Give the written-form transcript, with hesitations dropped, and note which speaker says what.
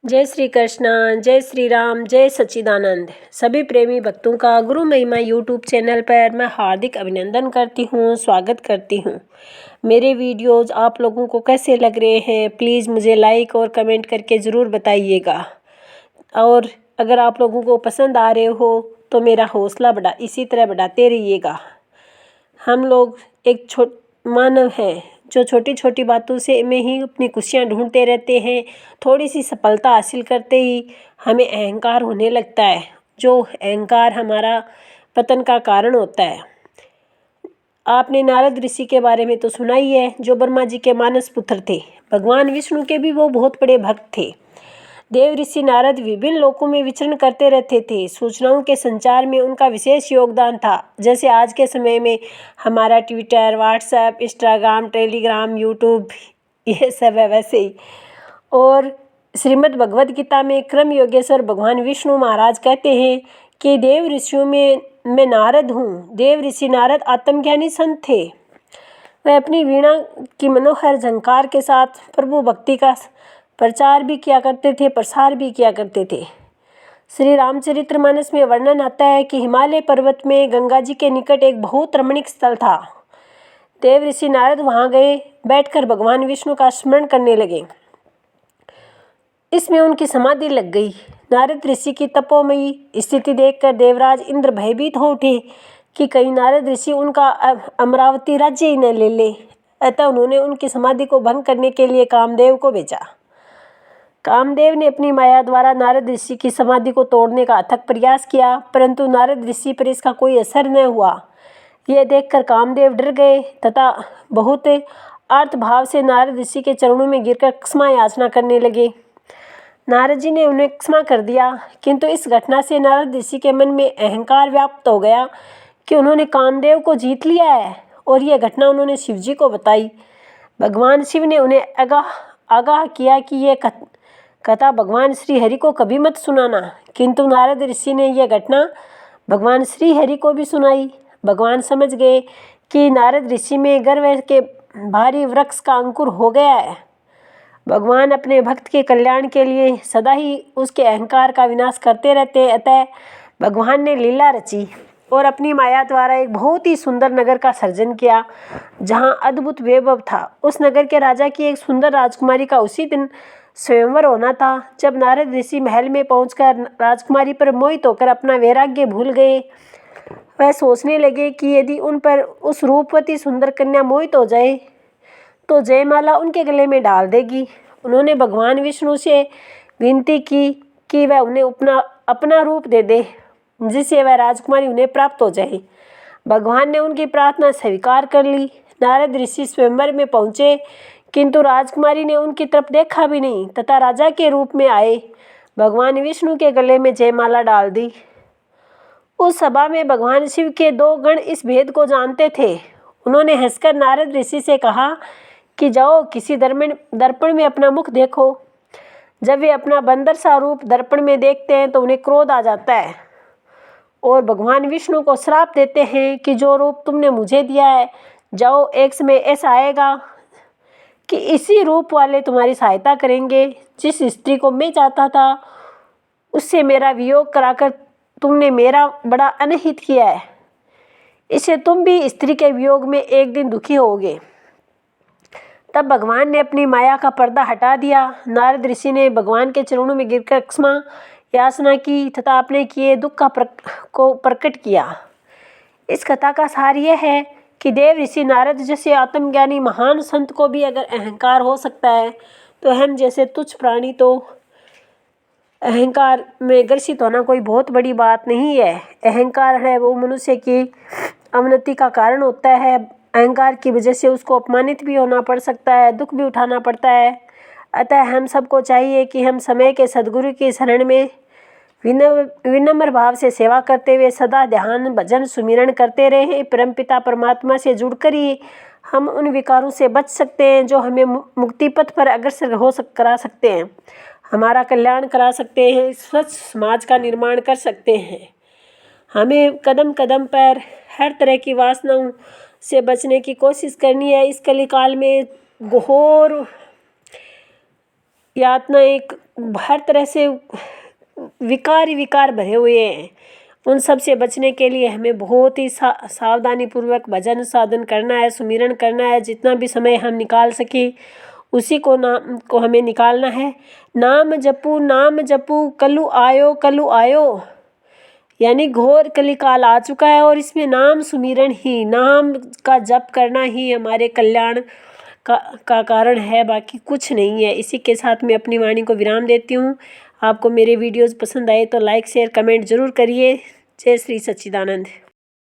Speaker 1: जय श्री कृष्ण, जय श्री राम, जय सच्चिदानंद। सभी प्रेमी भक्तों का गुरु महिमा यूट्यूब चैनल पर मैं हार्दिक अभिनंदन करती हूँ, स्वागत करती हूँ। मेरे वीडियोज़ आप लोगों को कैसे लग रहे हैं, प्लीज़ मुझे लाइक और कमेंट करके ज़रूर बताइएगा। और अगर आप लोगों को पसंद आ रहे हो तो मेरा हौसला इसी तरह बढ़ाते रहिएगा। हम लोग एक मानव हैं जो छोटी छोटी बातों से में ही अपनी खुशियाँ ढूंढते रहते हैं। थोड़ी सी सफलता हासिल करते ही हमें अहंकार होने लगता है, जो अहंकार हमारा पतन का कारण होता है। आपने नारद ऋषि के बारे में तो सुना ही है, जो ब्रह्मा जी के मानस पुत्र थे। भगवान विष्णु के भी वो बहुत बड़े भक्त थे। देव ऋषि नारद विभिन्न लोकों में विचरण करते रहते थे। सूचनाओं के संचार में उनका विशेष योगदान था। जैसे आज के समय में हमारा Twitter, WhatsApp, Instagram, Telegram, YouTube, ये सब है वैसे ही। और श्रीमद् भगवद गीता में क्रम योगेश्वर भगवान विष्णु महाराज कहते हैं कि देव ऋषियों में मैं नारद हूँ। देव ऋषि नारद आत्मज्ञानी संत थे। वह अपनी वीणा की मनोहर झंकार के साथ प्रभु भक्ति का प्रचार भी किया करते थे, प्रसार भी किया करते थे। श्री रामचरितमानस में वर्णन आता है कि हिमालय पर्वत में गंगा जी के निकट एक बहुत रमणीक स्थल था। देव ऋषि नारद वहां गए, बैठकर भगवान विष्णु का स्मरण करने लगे। इसमें उनकी समाधि लग गई। नारद ऋषि की तपोमयी स्थिति देखकर देवराज इंद्र भयभीत हो उठे कि कहीं नारद ऋषि उनका अमरावती राज्य ही न ले ले। अतः उन्होंने उनकी समाधि को भंग करने के लिए कामदेव को भेजा। कामदेव ने अपनी माया द्वारा नारद ऋषि की समाधि को तोड़ने का अथक प्रयास किया, परंतु नारद ऋषि पर इसका कोई असर न हुआ। यह देखकर कामदेव डर गए तथा बहुत आर्त भाव से नारद ऋषि के चरणों में गिरकर क्षमा याचना करने लगे। नारद जी ने उन्हें क्षमा कर दिया, किंतु इस घटना से नारद ऋषि के मन में अहंकार व्याप्त हो गया कि उन्होंने कामदेव को जीत लिया है, और यह घटना उन्होंने शिव जी को बताई। भगवान शिव ने उन्हें आगाह किया कि यह कथा भगवान श्री हरि को कभी मत सुनाना, किंतु नारद ऋषि ने यह घटना भगवान श्री हरि को भी सुनाई। भगवान समझ गए कि नारद ऋषि में गर्व के भारी वृक्ष का अंकुर हो गया है। भगवान अपने भक्त के कल्याण के लिए सदा ही उसके अहंकार का विनाश करते रहते। अतः भगवान ने लीला रची और अपनी माया द्वारा एक बहुत ही सुंदर नगर का सर्जन किया, जहाँ अद्भुत वैभव था। उस नगर के राजा की एक सुंदर राजकुमारी का उसी दिन स्वयंवर होना था। जब नारद ऋषि महल में पहुंचकर राजकुमारी पर मोहित होकर अपना वैराग्य भूल गए, वह सोचने लगे कि यदि उन पर उस रूपवती सुंदर कन्या मोहित हो जाए तो जयमाला उनके गले में डाल देगी। उन्होंने भगवान विष्णु से विनती की कि वह उन्हें अपना रूप दे दे, जिससे वह राजकुमारी उन्हें प्राप्त हो जाए। भगवान ने उनकी प्रार्थना स्वीकार कर ली। नारद ऋषि स्वयंवर में पहुंचे, किंतु राजकुमारी ने उनकी तरफ देखा भी नहीं तथा राजा के रूप में आए भगवान विष्णु के गले में जयमाला डाल दी। उस सभा में भगवान शिव के दो गण इस भेद को जानते थे। उन्होंने हंसकर नारद ऋषि से कहा कि जाओ, किसी दर्पण में अपना मुख देखो। जब वे अपना बंदर सा रूप दर्पण में देखते हैं तो उन्हें क्रोध आ जाता है और भगवान विष्णु को श्राप देते हैं कि जो रूप तुमने मुझे दिया है, जाओ, एक समय ऐसा आएगा कि इसी रूप वाले तुम्हारी सहायता करेंगे। जिस स्त्री को मैं चाहता था उससे मेरा वियोग कराकर तुमने मेरा बड़ा अनहित किया है, इससे तुम भी स्त्री के वियोग में एक दिन दुखी होगे। तब भगवान ने अपनी माया का पर्दा हटा दिया। नारद ऋषि ने भगवान के चरणों में गिरकर क्षमा याचना की तथा अपने किए दुख को प्रकट किया। इस कथा का सार यह है कि देव ऋषि नारद जैसे आत्मज्ञानी महान संत को भी अगर अहंकार हो सकता है, तो हम जैसे तुच्छ प्राणी तो अहंकार में ग्रसित होना कोई बहुत बड़ी बात नहीं है। अहंकार है वो मनुष्य की अवनति का कारण होता है। अहंकार की वजह से उसको अपमानित भी होना पड़ सकता है, दुख भी उठाना पड़ता है। अतः हम सबको चाहिए कि हम समय के सद्गुरु की शरण में विनम्र भाव से सेवा करते हुए सदा ध्यान, भजन, सुमिरन करते रहें। परमपिता परमात्मा से जुड़कर ही हम उन विकारों से बच सकते हैं जो हमें मुक्ति पथ पर अग्रसर करा सकते हैं, हमारा कल्याण करा सकते हैं, स्वच्छ समाज का निर्माण कर सकते हैं। हमें कदम कदम पर हर तरह की वासनाओं से बचने की कोशिश करनी है। इस कलिकाल में घोर यातना एक हर तरह से विकार ही विकार भरे हुए हैं। उन सब से बचने के लिए हमें बहुत ही सावधानी पूर्वक भजन साधन करना है, सुमिरन करना है। जितना भी समय हम निकाल सके उसी को नाम को हमें निकालना है। नाम जपू कलु आयो, यानी घोर कलिकाल आ चुका है और इसमें नाम सुमिरन ही, नाम का जप करना ही हमारे कल्याण का कारण है, बाकी कुछ नहीं है। इसी के साथ मैं अपनी वाणी को विराम देती हूँ। आपको मेरे वीडियोज़ पसंद आए तो लाइक शेयर कमेंट ज़रूर करिए। जय श्री सच्चिदानंद।